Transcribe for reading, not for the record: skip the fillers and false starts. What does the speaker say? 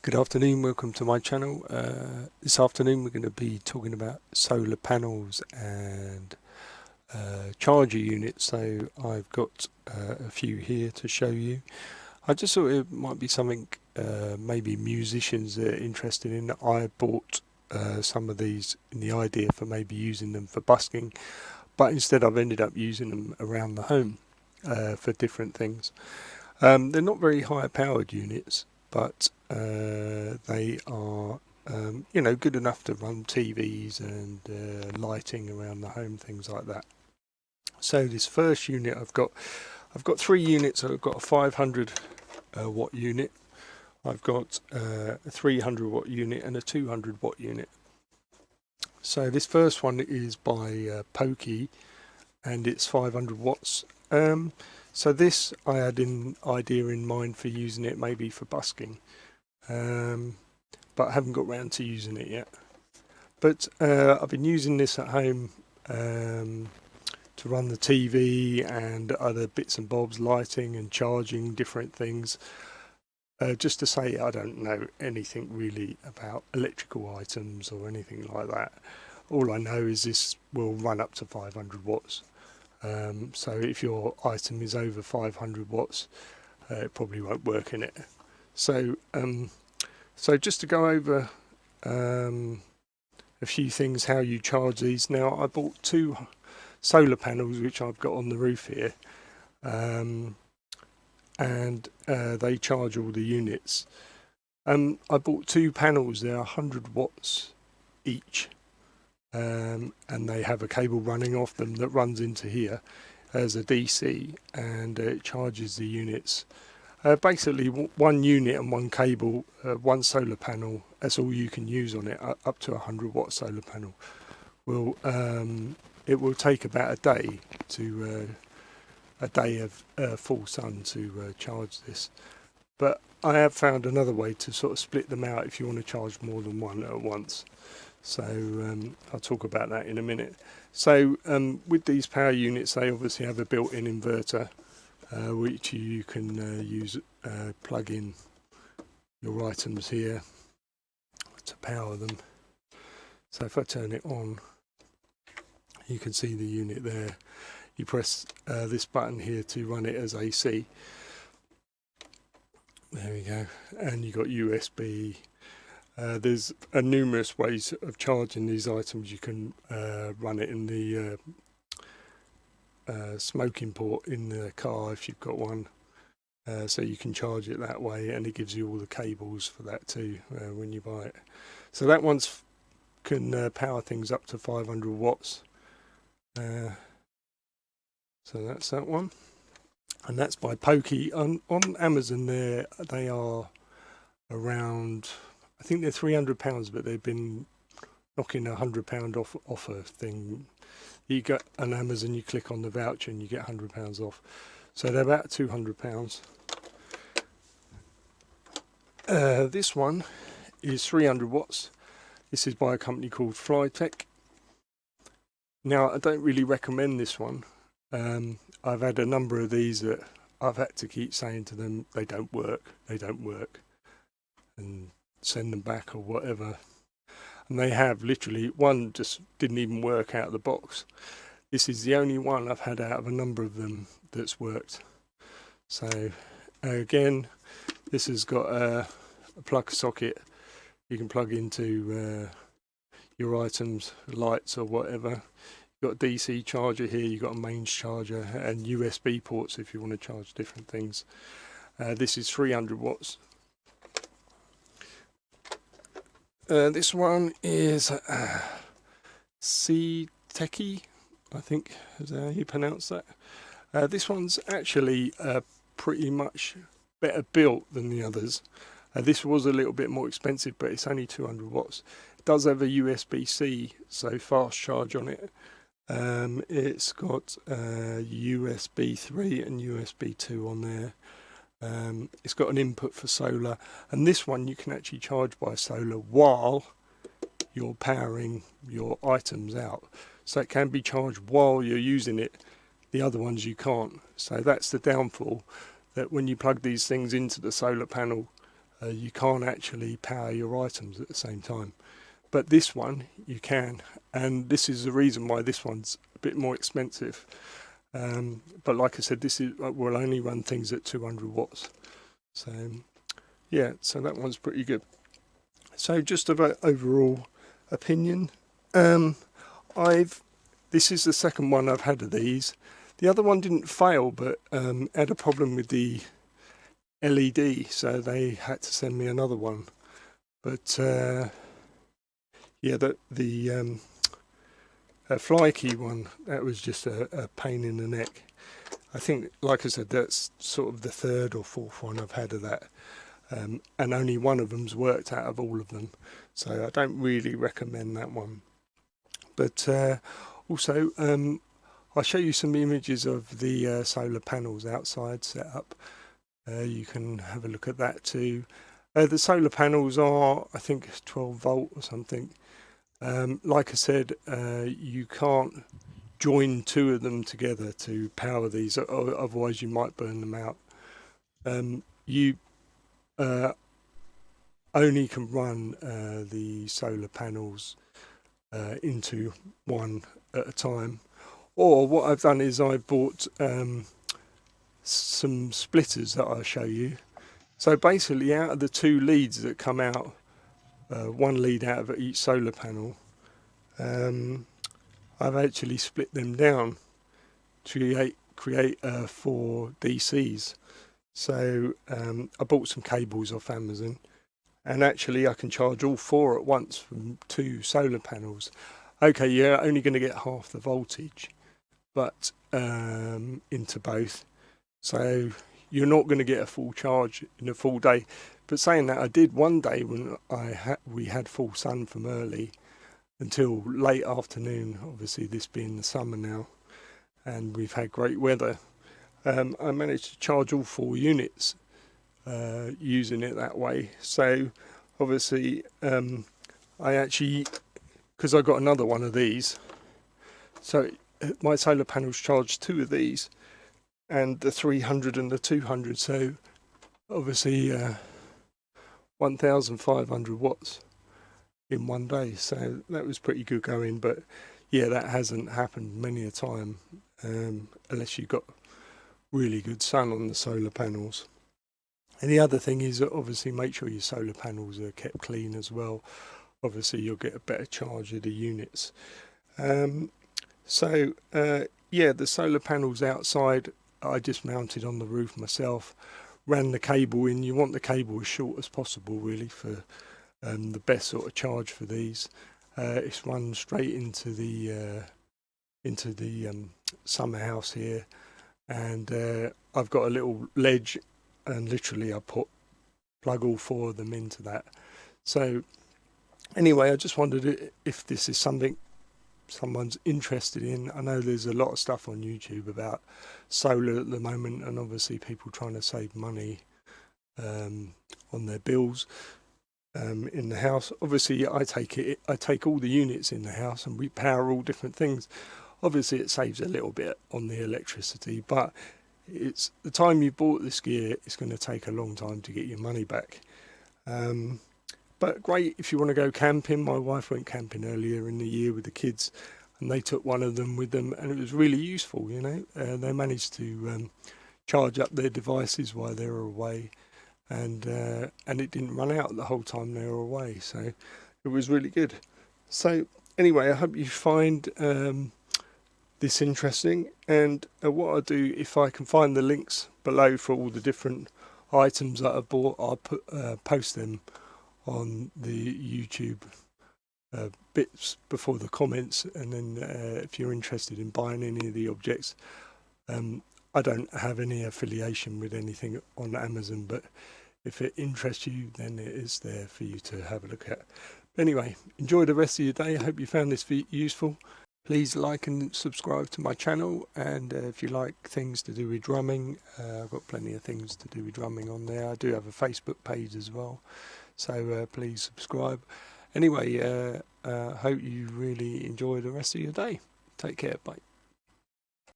Good afternoon, welcome to my channel. This afternoon we're going to be talking about solar panels and charger units. So I've got a few here to show you. I just thought it might be something maybe musicians are interested in. I bought some of these in the idea for maybe using them for busking, but instead I've ended up using them around the home for different things. They're not very high powered units, but they are good enough to run TVs and lighting around the home, things like that. So this first unit I've got three units. I've got a 500 watt unit, I've got a 300 watt unit and a 200 watt unit. So this first one is by Pokey and it's 500 watts. So this I had an idea in mind for using it maybe for busking, but I haven't got round to using it yet. But I've been using this at home to run the TV and other bits and bobs, lighting and charging different things. Just to say, I don't know anything really about electrical items or anything like that. All I know is this will run up to 500 watts. So if your item is over 500 watts, it probably won't work in it. So just to go over a few things how you charge these. Now I bought two solar panels which I've got on the roof here, and they charge all the units. I bought two panels, they're 100 watts each. And they have a cable running off them that runs into here as a DC, and it charges the units. Basically one unit and one cable, one solar panel, that's all you can use on it. Up to 100 watt solar panel will it will take about a day of full sun to charge this. But I have found another way to sort of split them out if you want to charge more than one at once. So I'll talk about that in a minute. So with these power units, they obviously have a built-in inverter, which you can use, plug in your items here to power them. So if I turn it on, you can see the unit there. You press this button here to run it as AC. There we go. And you got USB. There's numerous ways of charging these items. You can run it in the smoking port in the car if you've got one, so you can charge it that way, and it gives you all the cables for that too when you buy it. So that one's can power things up to 500 watts. So that's that one, and that's by Pokey. On Amazon they are around, I think they're £300, but they've been knocking £100 off a thing. You get on Amazon, you click on the voucher and you get £100 off. So they're about £200. This one is 300 watts. This is by a company called Flytech. Now I don't really recommend this one. I've had a number of these that I've had to keep saying to them they don't work, and send them back or whatever. And they have literally, one just didn't even work out of the box. This is the only one I've had out of a number of them that's worked. So again, this has got a plug socket you can plug into your items, lights or whatever. You've got a DC charger here, you've got a mains charger and USB ports if you want to charge different things. This is 300 watts. This one is CTechi, I think is how you pronounce that. This one's actually pretty much better built than the others. This was a little bit more expensive, but it's only 200 watts. It does have a USB-C, so fast charge on it. It's got USB 3 and USB 2 on there. It's got an input for solar, and this one you can actually charge by solar while you're powering your items out. So it can be charged while you're using it. The other ones you can't. So that's the downfall, that when you plug these things into the solar panel, you can't actually power your items at the same time. But this one you can, and this is the reason why this one's a bit more expensive. But like I said, this will only run things at 200 watts. So yeah, so that one's pretty good. So just about overall opinion, this is the second one I've had of these. The other one didn't fail, but had a problem with the LED, so they had to send me another one. But yeah, the Flytech one, that was just a pain in the neck. I think, like I said, that's sort of the third or fourth one I've had of that, and only one of them's worked out of all of them, so I don't really recommend that one. But also, I'll show you some images of the solar panels outside set up. You can have a look at that too. The solar panels are, I think, 12 volt or something. Like I said, you can't join two of them together to power these, otherwise you might burn them out. You only can run the solar panels into one at a time. Or what I've done is I bought some splitters that I'll show you. So basically, out of the two leads that come out, one lead out of each solar panel, I've actually split them down to create 4 DCs. So I bought some cables off Amazon, and actually I can charge all 4 at once from 2 solar panels. Okay, you're only going to get half the voltage, but into both, so you're not going to get a full charge in a full day. But saying that, I did one day when we had full sun from early until late afternoon, obviously this being the summer now, and we've had great weather. I managed to charge all 4 units using it that way. So obviously I actually, because I got another one of these, so my solar panels charged 2 of these, and the 300 and the 200, so obviously 1,500 watts in one day. So that was pretty good going. But yeah, that hasn't happened many a time, unless you've got really good sun on the solar panels. And the other thing is that obviously make sure your solar panels are kept clean as well. Obviously you'll get a better charge of the units. Yeah, the solar panels outside I just mounted on the roof myself, ran the cable in. You want the cable as short as possible really for the best sort of charge for these. It's run straight into the summer house here, and I've got a little ledge, and literally I plug all 4 of them into that. So anyway, I just wondered if this is something someone's interested in. I know there's a lot of stuff on YouTube about solar at the moment, and obviously people trying to save money on their bills in the house. Obviously I take all the units in the house and we power all different things. Obviously it saves a little bit on the electricity, but it's the time you bought this gear, it's going to take a long time to get your money back. But great if you want to go camping. My wife went camping earlier in the year with the kids, and they took one of them with them, and it was really useful, you know. They managed to charge up their devices while they were away, and it didn't run out the whole time they were away, so it was really good. So anyway, I hope you find this interesting, and what I'll do, if I can find the links below for all the different items that I bought, I'll post them on the YouTube bits before the comments, and then if you're interested in buying any of the objects, I don't have any affiliation with anything on Amazon, but if it interests you, then it is there for you to have a look at. Anyway, enjoy the rest of your day. I hope you found this useful. Please like and subscribe to my channel, and if you like things to do with drumming, I've got plenty of things to do with drumming on there. I do have a Facebook page as well, so please subscribe. Anyway, hope you really enjoy the rest of your day. Take care, bye.